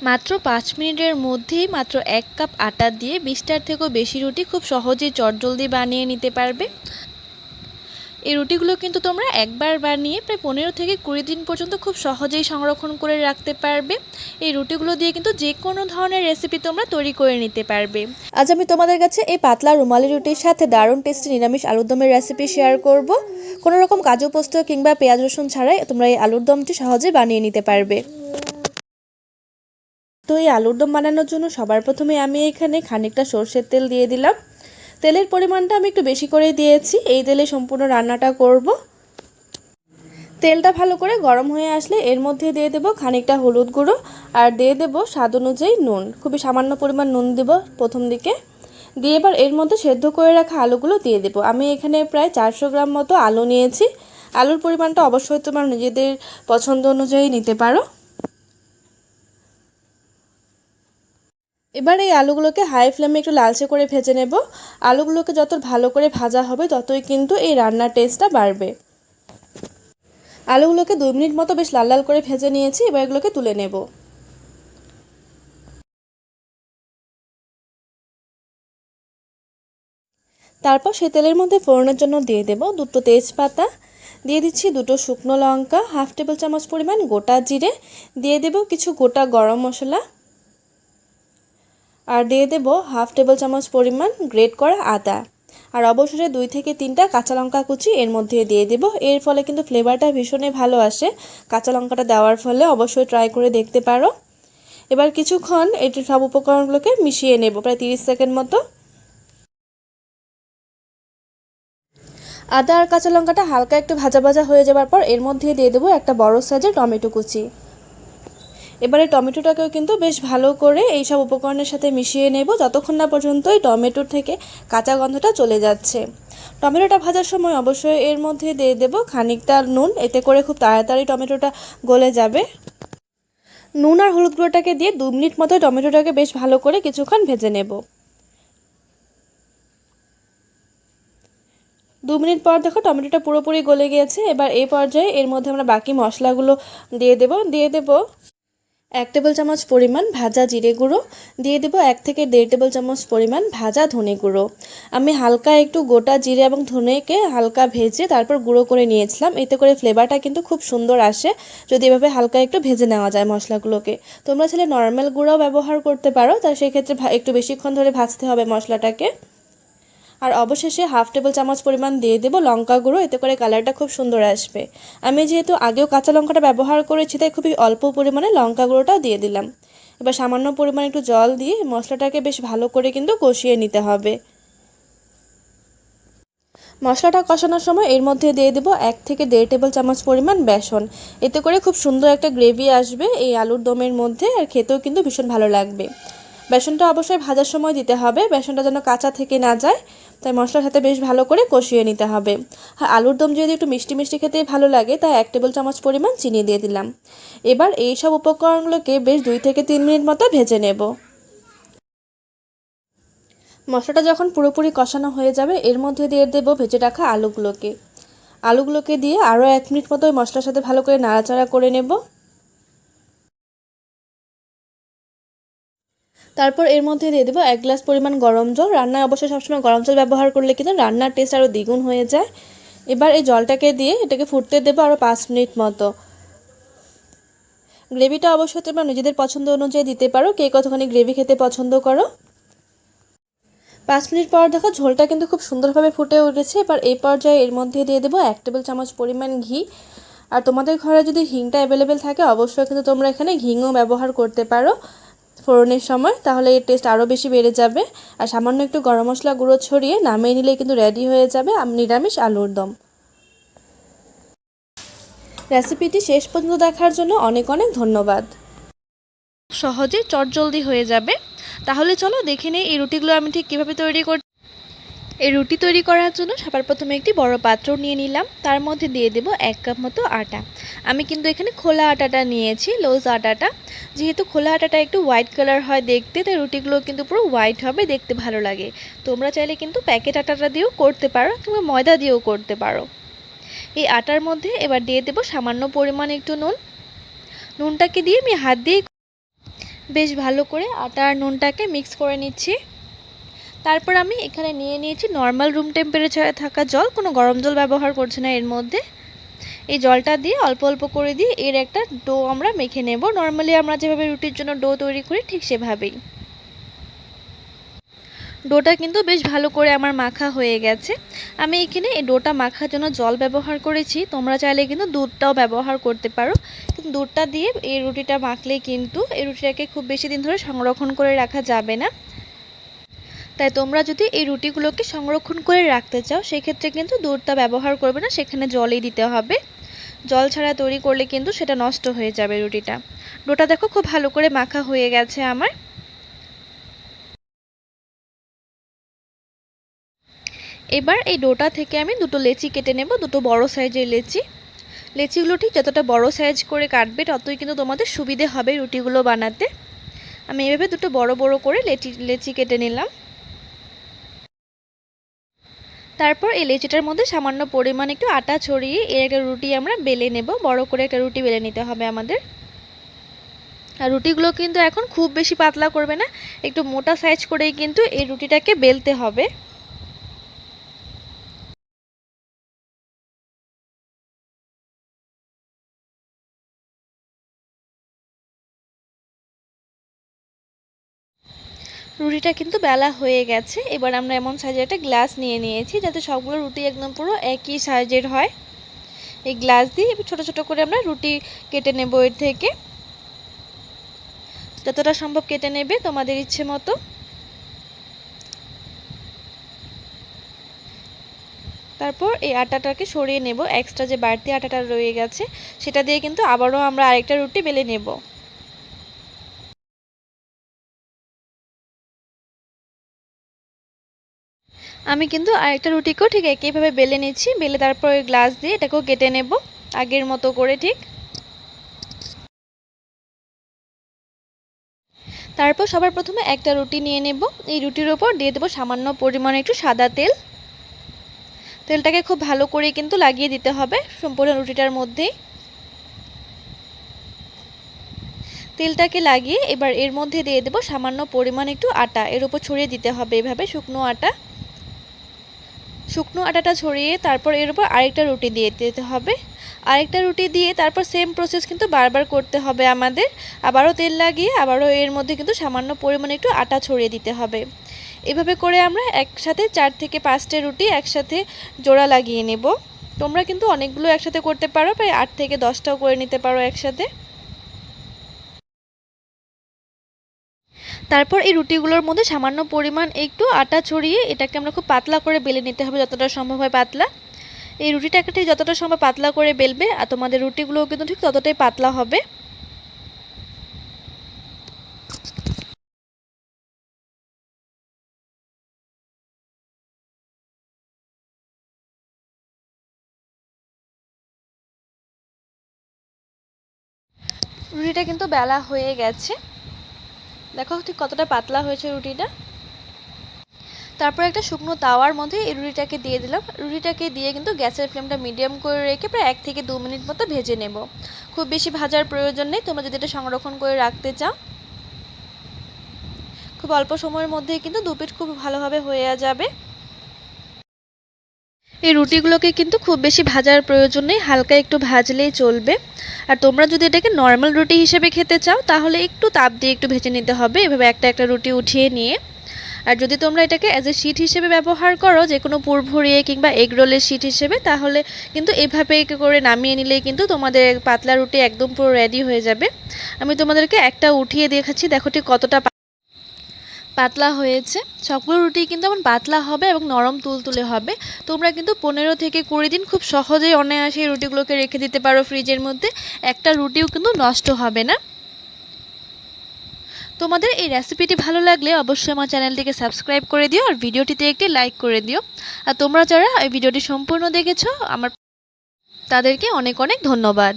মাত্র 5 মিনিটের মধ্যেই মাত্র 1 কাপ আটা দিয়ে 20টার থেকেও বেশি রুটি খুব সহজেই চটজলদি বানিয়ে নিতে পারবে। এই রুটিগুলো কিন্তু তোমরা একবার বানিয়ে প্রায় 15 থেকে 20 দিন পর্যন্ত খুব সহজেই সংরক্ষণ করে রাখতে পারবে। এই রুটিগুলো দিয়ে কিন্তু যে কোনো ধরনের রেসিপি তোমরা তৈরি করে নিতে পারবে। আজ আমি তোমাদের কাছে এই পাতলা রুমালি রুটির সাথে দারুণ টেস্টি নিরামিষ আলুর দমের রেসিপি শেয়ার করব। কোনো রকম কাজু পোস্ত কিংবা পেঁয়াজ রসুন ছাড়াই তোমরা এই আলুর দমটি সহজে বানিয়ে নিতে পারবে। তো এই আলুর দম বানানোর জন্য সবার প্রথমে আমি এখানে খানিকটা সরষের তেল দিয়ে দিলাম। তেলের পরিমাণটা আমি একটু বেশি করে দিয়েছি, এই তেলে সম্পূর্ণ রান্নাটা করব। তেলটা ভালো করে গরম হয়ে আসলে এর মধ্যে দিয়ে দেব খানিকটা হলুদ গুঁড়ো আর দিয়ে দেব স্বাদ অনুযায়ী নুন। খুবই সামান্য পরিমাণ নুন দেব প্রথম দিকে, দিয়ে এবার এর মধ্যে সেদ্ধ করে রাখা আলুগুলো দিয়ে দেব। আমি এখানে প্রায় 400 গ্রাম মতো আলু নিয়েছি। আলুর পরিমাণটা অবশ্যই তোমার নিজেদের পছন্দ অনুযায়ী নিতে পারো। এবার এই আলুগুলোকে হাই ফ্লেমে একটু লালচে করে ভেজে নেব। আলুগুলোকে যত ভালো করে ভাজা হবে ততই কিন্তু এই রান্নার টেস্টটা বাড়বে। আলুগুলোকে 2 মিনিট মতো বেশ লাল লাল করে ভেজে নিয়েছি, এবার এগুলোকে তুলে নেব। তারপর সে তেলের মধ্যে ফোড়নের জন্য দিয়ে দেব 2টো তেজপাতা, দিয়ে দিচ্ছি 2টো শুকনো লঙ্কা, হাফ টেবিল চামচ পরিমাণ গোটা জিরে, দিয়ে দেব কিছু গোটা গরম মশলা, আর দিয়ে দেব হাফ টেবিল চামচ পরিমাণ গ্রেট করা আদা, আর অবশেষে 2 থেকে 3টা কাঁচা লঙ্কা কুচি এর মধ্যে দিয়ে দেব। এর ফলে কিন্তু ফ্লেভারটা ভীষণই ভালো আসে। কাঁচা লঙ্কাটা দেওয়ার ফলে অবশ্যই ট্রাই করে দেখতে পারো। এবার কিছুক্ষণ এই সব উপকরণগুলোকে মিশিয়ে নেব, প্রায় 30 সেকেন্ড মতো। আদা আর কাঁচা লঙ্কাটা হালকা একটু ভাজা ভাজা হয়ে যাওয়ার পর এর মধ্যে দিয়ে দেবো একটা বড় সাইজের টমেটো কুচি। এবারে টমেটোটাকেও কিন্তু বেশ ভালো করে এই সব উপকরণের সাথে মিশিয়ে নেব যতক্ষণ না পর্যন্ত এই টমেটোর থেকে কাঁচা গন্ধটা চলে যাচ্ছে। টমেটোটা ভাজার সময় অবশ্যই এর মধ্যে দিয়ে দেব খানিকটা নুন, এতে করে খুব তাড়াতাড়ি টমেটোটা গলে যাবে। নুন আর হলুদ গুঁড়োটাকে দিয়ে 2 মিনিট মতো টমেটোটাকে বেশ ভালো করে কিছুক্ষণ ভেজে নেব। 2 মিনিট পর দেখো টমেটোটা পুরোপুরি গলে গিয়েছে। এবার এই পর্যায়ে এর মধ্যে আমরা বাকি মশলাগুলো দিয়ে দেব 1 টেবিল চামচ পরিমাণ ভাজা জিরে গুঁড়ো, দিয়ে দেব 1 থেকে 1.5 টেবিল চামচ পরিমাণ ভাজা ধনে গুঁড়ো। আমি হালকা একটু গোটা জিরে এবং ধনেকে হালকা ভেজে তারপর গুঁড়ো করে নিয়েছিলাম, এতে করে ফ্লেভারটা কিন্তু খুব সুন্দর আসে যদি এভাবে হালকা একটু ভেজে নেওয়া যায় মশলাগুলোকে। তোমরা চাইলে নর্মাল গুঁড়োও ব্যবহার করতে পারো, তাই সেক্ষেত্রে একটু বেশিক্ষণ ধরে ভাজতে হবে মশলাটাকে। আর অবশেষে হাফ টেবিল চামচ পরিমাণ দিয়ে দেব লঙ্কা গুঁড়ো, এতে করে কালারটা খুব সুন্দর আসবে। আমি যেহেতু আগেও কাঁচা লঙ্কাটা ব্যবহার করেছি তাই খুবই অল্প পরিমাণে লঙ্কা গুঁড়োটা দিয়ে দিলাম। এবার সামান্য পরিমাণে একটু জল দিয়ে মশলাটাকে বেশ ভালো করে কিন্তু কষিয়ে নিতে হবে। মশলাটা কষানোর সময় এর মধ্যে দিয়ে দেব 1 থেকে 1.5 টেবিল চামচ পরিমাণ বেসন, এতে করে খুব সুন্দর একটা গ্রেভি আসবে এই আলুর দমের মধ্যে, আর খেতেও কিন্তু ভীষণ ভালো লাগবে। বেসনটা অবশ্যই ভাজার সময় দিতে হবে, বেসনটা যেন কাঁচা থেকে না যায়, তাই মশলার সাথে বেশ ভালো করে কষিয়ে নিতে হবে। আর আলুর দম যদি একটু মিষ্টি মিষ্টি খেতে ভালো লাগে তাই 1 টেবিল চামচ পরিমাণ চিনি দিয়ে দিলাম। এবার এই সব উপকরণগুলোকে বেশ 2 থেকে 3 মিনিট মতো ভেজে নেব। মশলাটা যখন পুরোপুরি কষানো হয়ে যাবে এর মধ্যে দিয়ে দেব ভেজে রাখা আলুগুলোকে দিয়ে আরও 1 মিনিট মতো ওই মশলার সাথে ভালো করে নাড়াচাড়া করে নেব। তারপর এর মধ্যে দিয়ে দেবো 1 গ্লাস পরিমাণ গরম জল। রান্নায় অবশ্যই সবসময় গরম জল ব্যবহার করলে কিন্তু রান্নার টেস্ট আরও দ্বিগুণ হয়ে যায়। এবার এই জলটাকে দিয়ে এটাকে ফুটতে দেবো আরও 5 মিনিট মতো। গ্রেভিটা অবশ্যই তোমরা নিজেদের পছন্দ অনুযায়ী দিতে পারো, কে কতখানি গ্রেভি খেতে পছন্দ করো। 5 মিনিট পর দেখো ঝোলটা কিন্তু খুব সুন্দরভাবে ফুটে উঠেছে। এবার এই পর্যায়ে এর মধ্যে দিয়ে দেবো 1 টেবিল চামচ পরিমাণ ঘি। আর তোমাদের ঘরে যদি হিংটা অ্যাভেলেবেল থাকে অবশ্যই কিন্তু তোমরা এখানে হিংও ব্যবহার করতে পারো ফোড়নের সময়, তাহলে এর টেস্ট আরও বেশি বেড়ে যাবে। আর সামান্য একটু গরম মশলা গুঁড়ো ছড়িয়ে নামিয়ে নিলেই কিন্তু রেডি হয়ে যাবে নিরামিষ আলুর দম। রেসিপিটি শেষ পর্যন্ত দেখার জন্য অনেক অনেক ধন্যবাদ। সহজে চটজলদি হয়ে যাবে। তাহলে চলো দেখে নেই এই রুটিগুলো আমি ঠিক কীভাবে তৈরি করছি। এই রুটি তৈরি করার জন্য সবার প্রথমে একটি বড় পাত্র নিয়ে নিলাম, তার মধ্যে দিয়ে দেব 1 কাপ মতো আটা। আমি কিন্তু এখানে খোলা আটাটা নিয়েছি, লুজ আটাটা। যেহেতু খোলা আটাটা একটু হোয়াইট কালার হয় দেখতে, তাই রুটিগুলো কিন্তু পুরো হোয়াইট হবে, দেখতে ভালো লাগে। তোমরা চাইলে কিন্তু প্যাকেট আটাটা দিয়েও করতে পারো কিংবা ময়দা দিয়েও করতে পারো। এই আটার মধ্যে এবার দিয়ে দেব সামান্য পরিমাণ একটু নুনটাকে দিয়ে আমি হাত দিয়ে বেশ ভালো করে আটা আর নুনটাকে মিক্স করে নিচ্ছি। তারপর আমি এখানে নিয়ে নিয়েছি নর্মাল রুম টেম্পারেচারে থাকা জল, কোনো গরম জল ব্যবহার করছি না এর মধ্যে। এই জলটা দিয়ে অল্প অল্প করে দিয়ে এর একটা ডো আমরা মেখে নেব। নর্মালি আমরা যেভাবে রুটির জন্য ডো তৈরি করি ঠিক সেভাবেই। ডোটা কিন্তু বেশ ভালো করে আমার মাখা হয়ে গেছে। আমি এখানে এই ডোটা মাখার জন্য জল ব্যবহার করেছি, তোমরা চাইলে কিন্তু দুধটাও ব্যবহার করতে পারো। কিন্তু দুধটা দিয়ে এই রুটিটা মাখলে কিন্তু এই রুটিটাকে খুব বেশি দিন ধরে সংরক্ষণ করে রাখা যাবে না। তাই তোমরা যদি এই রুটিগুলোকে সংরক্ষণ করে রাখতে চাও সেক্ষেত্রে কিন্তু দুধটা ব্যবহার করবে না, সেখানে জলই দিতে হবে। জল ছাড়া তৈরি করলে কিন্তু সেটা নষ্ট হয়ে যাবে রুটিটা। ডোটা দেখো খুব ভালো করে মাখা হয়ে গেছে আমার। এবার এই ডোটা থেকে আমি দুটো লেচি কেটে নেব, দুটো বড় সাইজের লেচি। লেচিগুলো ঠিক যতটা বড় সাইজ করে কাটবে ততই কিন্তু তোমাদের সুবিধে হবে রুটিগুলো বানাতে। আমি এভাবে দুটো বড় বড় করে লেচি কেটে নিলাম। তারপর এই লেচিটার মধ্যে সামান্য পরিমাণ একটু আটা ছড়িয়ে এর একটা রুটি আমরা বেলে নেব। বড় করে একটা রুটি বেলে নিতে হবে আমাদের। আর রুটিগুলো কিন্তু এখন খুব বেশি পাতলা করবে না, একটু মোটা সাইজ করেই কিন্তু এই রুটিটাকে বেলতে হবে। রুটিটা কিন্তু বেলা হয়ে গেছে। এবার আমরা এমন সাইজের একটা গ্লাস নিয়ে নিয়েছি যাতে সবগুলো রুটি একদম পুরো একই সাইজের হয়। এই গ্লাস দিয়ে ছোট ছোট করে আমরা রুটি কেটে নেব। এর থেকে যতটা সম্ভব কেটে নেবে তোমাদের ইচ্ছে মতো। তারপর এই আটাটাকে সরিয়ে নেব, এক্সট্রা যে বাড়তি আটাটা রয়ে গেছে সেটা দিয়ে কিন্তু আবারও আমরা আরেকটা রুটি বেলে নেব। আমি কিন্তু আরেকটা রুটিকেও ঠিক একইভাবে বেলে নিচ্ছি। বেলে তারপর গ্লাস দিয়ে এটাকেও কেটে নেব আগের মতো করে ঠিক। তারপর সবার প্রথমে একটা রুটি নিয়ে নেব। এই রুটির ওপর দিয়ে দেবো সামান্য পরিমাণে একটু সাদা তেল। তেলটাকে খুব ভালো করে কিন্তু লাগিয়ে দিতে হবে সম্পূর্ণ রুটিটার মধ্যেই। তেলটাকে লাগিয়ে এবার এর মধ্যে দিয়ে দেবো সামান্য পরিমাণ একটু আটা। এর উপর ছড়িয়ে দিতে হবে এভাবে শুকনো আটা। শুকনো আটাটা ছড়িয়ে তারপর এর উপর আরেকটা রুটি দিয়ে দিতে হবে। আরেকটা রুটি দিয়ে তারপর সেম প্রসেস কিন্তু বারবার করতে হবে আমাদের। আবারও তেল লাগিয়ে আবারও এর মধ্যে কিন্তু সামান্য পরিমাণে একটু আটা ছড়িয়ে দিতে হবে। এভাবে করে আমরা একসাথে 4 থেকে 5টা রুটি একসাথে জোড়া লাগিয়ে নেব। তোমরা কিন্তু অনেকগুলো একসাথে করতে পারো, প্রায় 8 থেকে 10টাও করে নিতে পারো একসাথে। তারপর এই রুটিগুলোর মধ্যে সামান্য পরিমাণ একটু আটা ছড়িয়ে এটাকে আমরা খুব পাতলা করে বেলে নিতে হবে, যতটা সম্ভব হয় পাতলা। এই রুটিটাকে ঠিক যতটা সম্ভব পাতলা করে বেলবে আর তোমাদের রুটিগুলোও কিন্তু ঠিক ততটাই পাতলা হবে। রুটিটা কিন্তু বেলা হয়ে গেছে, দেখো ঠিক কতটা পাতলা হয়েছে রুটিটা। তারপর একটা শুকনো তাওয়ার মধ্যে এই রুটিটাকে দিয়ে দিলাম। রুটিটাকে দিয়ে কিন্তু গ্যাসের ফ্লেমটা মিডিয়াম করে রেখে প্রায় 1 থেকে 2 মিনিট মতো ভেজে নেব। খুব বেশি ভাজার প্রয়োজন নেই, তোমরা যদি এটা সংরক্ষণ করে রাখতে চাও। খুব অল্প সময়ের মধ্যেই কিন্তু দুপিঠ খুব ভালোভাবে হয়ে যাবে। এই রুটিগুলোকে কিন্তু খুব বেশি ভাজার প্রয়োজন নেই, হালকা একটু ভাজলেই চলবে। আর তোমরা যদি এটাকে নর্মাল রুটি হিসেবে খেতে চাও তাহলে একটু তাপ দিয়ে একটু ভেজে নিতে হবে, এভাবে একটা একটা রুটি উঠিয়ে নিয়ে। আর যদি তোমরা এটাকে অ্যাজ এ শিট হিসেবে ব্যবহার করো, যে কোনো পুর ভরিয়ে কিংবা এগ রোলের শিট হিসেবে, তাহলে কিন্তু এভাবে করে নামিয়ে নিলেই কিন্তু তোমাদের পাতলা রুটি একদম পুরো রেডি হয়ে যাবে। আমি তোমাদেরকে একটা উঠিয়ে দেখাচ্ছি, দেখো ঠিক কতটা পাতলা হয়েছে। সবগুলো রুটি কিন্তু আমার পাতলা হবে এবং নরম তুলতুলে হবে। তোমরা কিন্তু 15 থেকে 20 দিন খুব সহজেই অনায়াসে রুটিগুলোকে রেখে দিতে পারো ফ্রিজের মধ্যে, একটা রুটিও কিন্তু নষ্ট হবে না। তোমাদের এই রেসিপিটি ভালো লাগলে অবশ্যই আমার চ্যানেলটিকে সাবস্ক্রাইব করে দিও আর ভিডিওটিতে একটি লাইক করে দিও। আর তোমরা যারা এই ভিডিওটি সম্পূর্ণ দেখেছো তাদেরকে অনেক অনেক ধন্যবাদ।